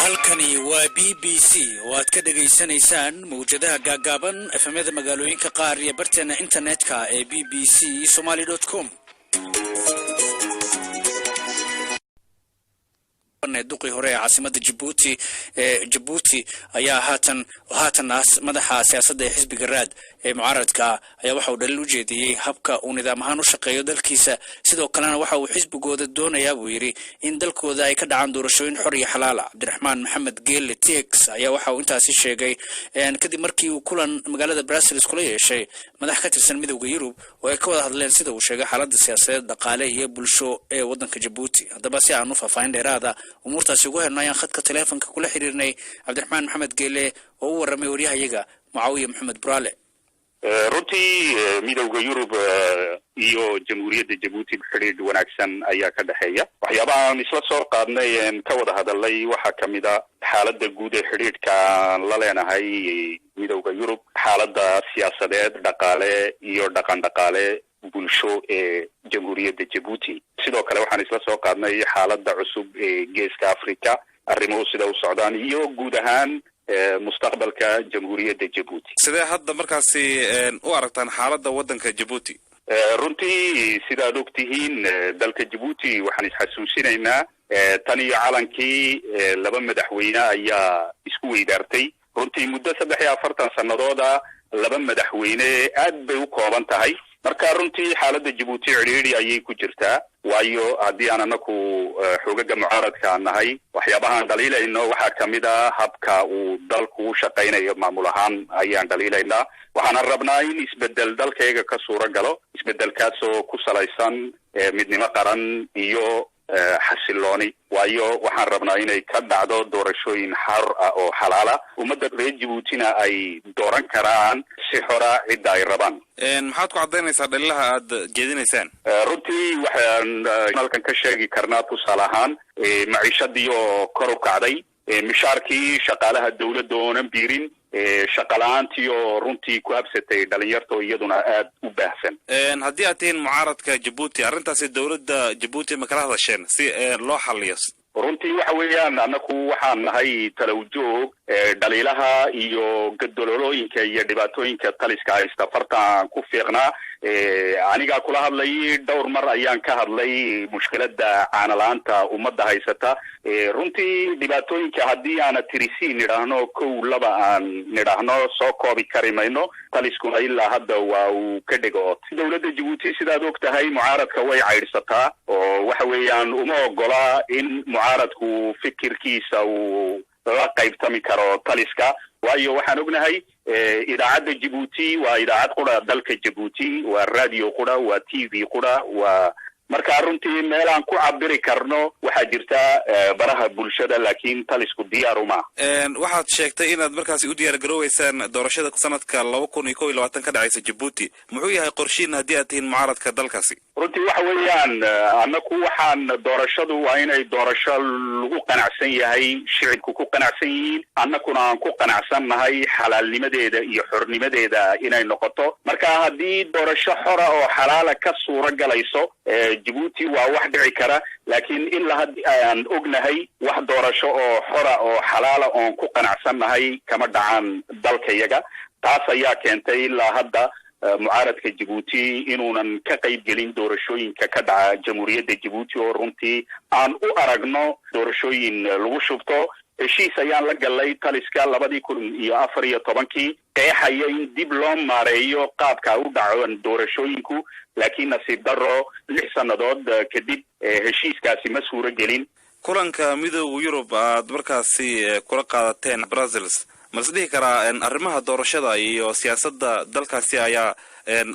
halkani waa BBC oo aad ka dhageysanaysaan mawjadaha gaagaaban efemada magaalooyinka qaar iyo barteena internetka ee bbcsomali.com. duqii hore caasimada Djibouti ayaa haatan madaxa siyaasadda ee xisbiga raad ee mucaaradka ayaa waxa uu dhalin u jeediyay habka uu nidaam ahaan u shaqeeyo dalkiisa sidoo kalena waxa uu xisbigooda doonayaa buu yiri in dalkooda ay ka dhacaan doorashooyin xor iyo xalaal ah. Cabdiraxmaan Maxamed Geelle Tex ayaa waxa uu intaasi sheegay kadib markii uu kulan magaalada Brussels kula yeeshay madax ka tirsan midowga Yurub oo ay ka wada hadleen sida uu sheegay xaaladda siyaasadeed dhaqaale iyo bulsho ee wadanka Djibouti. Haddaba si aan u faahfaahin dheeraada umurtaasi ugu helnayaan khadka teleefanka kula xiriirnay Cabdiraxmaan Maxamed Geelle oo u waramay wariyahayaga Mucaawiye Maxamed Buraale. runtii midowga Yurub iyo jamhuuriyadda Djibouti xiriir wanaagsan ayaa ka dhaxeeya. waxyaabaha aan isla soo qaadnay ka wada hadalay waxaa kamid ah xaaladda guud ee xiriirka la leenahay midowga Yurub, xaaladda siyaasadeed, dhaqaale iyo dhaqan-dhaqaale bulsho ee jamhuuriyadda Djibouti. sidoo kale waxaan isla soo qaadnay xaaladda cusub ee geeska Afrika, arrimuhu sida u socdaan iyo guud ahaan mustaqbalka jamhuuriyadda Djibouti. sidee hadda markaasi u aragtaan xaaladda wadanka Djibouti? runtii sidaad ogtihiin dalka Djibouti waxaan isxasuusinaynaa tan iyo calankii laba madaxweyne ayaa isku weydaartay. runtii muddo 43 sanadooda laba madaxweyne aad bay u kooban tahay. marka runtii xaaladda Djibouti ciriiri ayay ku jirtaa, waayo haddii aan anaku xogaga mucaaradka nahay waxyaabahaan dhaliilayno waxaa kamid ah habka uu dalku u shaqaynayo maamul ahaan ayaan dhaliilaynaa. waxaana rabnaa in isbedel dalkayga ka suura galo, isbedelkaasoo ku salaysan midnimo qaran iyo xasilooni, waayo waxaan rabnaa inay ka dhacdo doorashooyin xor ah oo xalaala. ummadda reer Djiboutina ay dooran karaan si xora cidda ay rabaan. maxaad ku cadaynaysaa dhalilaha aad jeedinaysaan? runtii waxaan halkan ka sheegi karnaa tusaale ahaan maciishadii oo kor u kacday, mishaarkii shaqaalaha dawladda oonan biirin, shaqala-aantii oo runtii ku habsatay dhalinyarta iyaduna aad u baahsan. haddii aad tihiin mucaaradka Djibouti, arrintaasi dawladda Djibouti ma kala hadasheen si loo xalliyo? runtii waxa weeyaan anaku waxaan nahay talawjoog dhaliilaha iyo gadololooyinka iyo dhibaatooyinka taliska haysta fartaan ku fiiqnaa. anigaa kula hadlay dhowr mar ayaan ka hadlay mushkilada caanalaanta ummadda haysata. runtii dhibaatooyinka haddii aana tirisiin nidhaahno kow laba aan nidhaahno soo koobi kari mayno. taliskuna ilaa hadda waa uu ka dhego. dawladda Djibouti sidaad og tahay mucaaradka way caydhsataa oo waxa weeyaan uma ogola in mucaaradku fikirkiisa uu la qaybtami karo taliska, waayo waxaan ognahay idaacadda Djibouti waa idaacad qura dalka Djibouti, waa radio qura, waa TV qura, waa marka runtii meel aan ku cabiri karno waxaa jirta baraha bulshada, laakiin talisku diyaar uma. waxaad sheegtay inaad markaasi u diyaar garooweysaan doorashada sanadka 2021 ka dhacaysa Djibouti. muxuu yahay qorshiin haddii aad tihiin mucaaradka dalkaasi? runtii waxa weeyaan anaku waxaan doorashadu waa inay doorasho lagu qanacsan yahay, shicibku ku qanacsan yihiin, annakuna aan ku qanacsan nahay xalaalnimadeeda iyo xornimadeeda inay noqoto. marka haddii doorasho xora oo xalaala ka suura galayso Djibouti waa wax dhici kara, laakiin ilaa aan ognahay wax doorasho oo xora oo xalaala oon ku qanacsan nahay kama dhacaan dalkayaga. taas ayaa keentay ilaa hadda mucaaradka Djibouti inuunan ka qayb gelin doorashooyinka ka dhaca jamhuuriyadda Djibouti oo runtii aan u aragno doorashooyin lagu shubto. heshiis ayaan la galay taliska 2014 qeexaya in dib loo maareeyo qaabka u dhaco doorashooyinku, laakiin nasiib daro 6 sannadood kadib heshiiskaasi ma suura gelin. kulanka midowga Yurub aad markaasi kula qaadateen Brussels, ma isdhihi karaa arrimaha doorashada iyo siyaasadda dalkaasi ayaa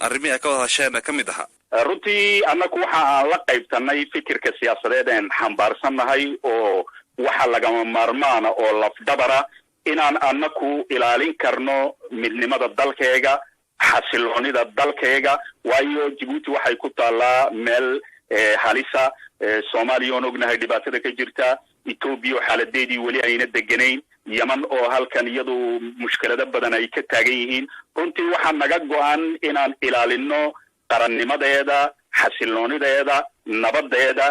arrimihi ka wada hasheen ka mid aha? runtii annagu waxa aan la qaybsanay fikirka siyaasadeed aan xambaarsannahay oo waxa lagama maarmaana oo lafdhabara inaan annagu ilaalin karno midnimada dalkayga, xasiloonida dalkayga, waayo Djibouti waxay ku taallaa meel halisa. Soomaaliya oo ognahay dhibaatada ka jirta, Ethiopia xaaladeedii weli ayna deganayn, Yemen oo halkan iyadu mushkilada badan ay ka taagan yihiin. runtii waxaa naga go'an inaan ilaalino qarannimadeeda, xasiloonideeda, nabadeeda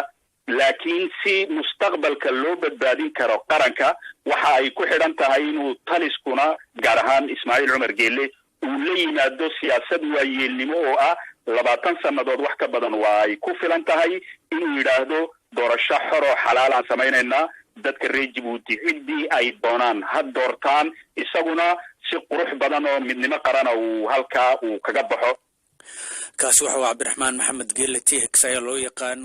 laakiin si mustaqbalka loo badbaadin karo qaranka waxa ay ku xidhan tahay inuu taliskuna gaar ahaan Ismaaciil Cumar Geelle uu la yimaado siyaasad waayeelnimo oo ah 20 sannadood wax ka badan waa ay ku filan tahay inuu yiraahdo doorasho xor oo xalaal ah sameeynaa dadka reer Djibouti cidii ay doonaan ha doortaan isaguna si qurux badan oo midnimo qaran uu halka uu kaga baxo kaasi waxa Cabdiraxmaan Maxamed Geelle TX ayaa loo yaqaan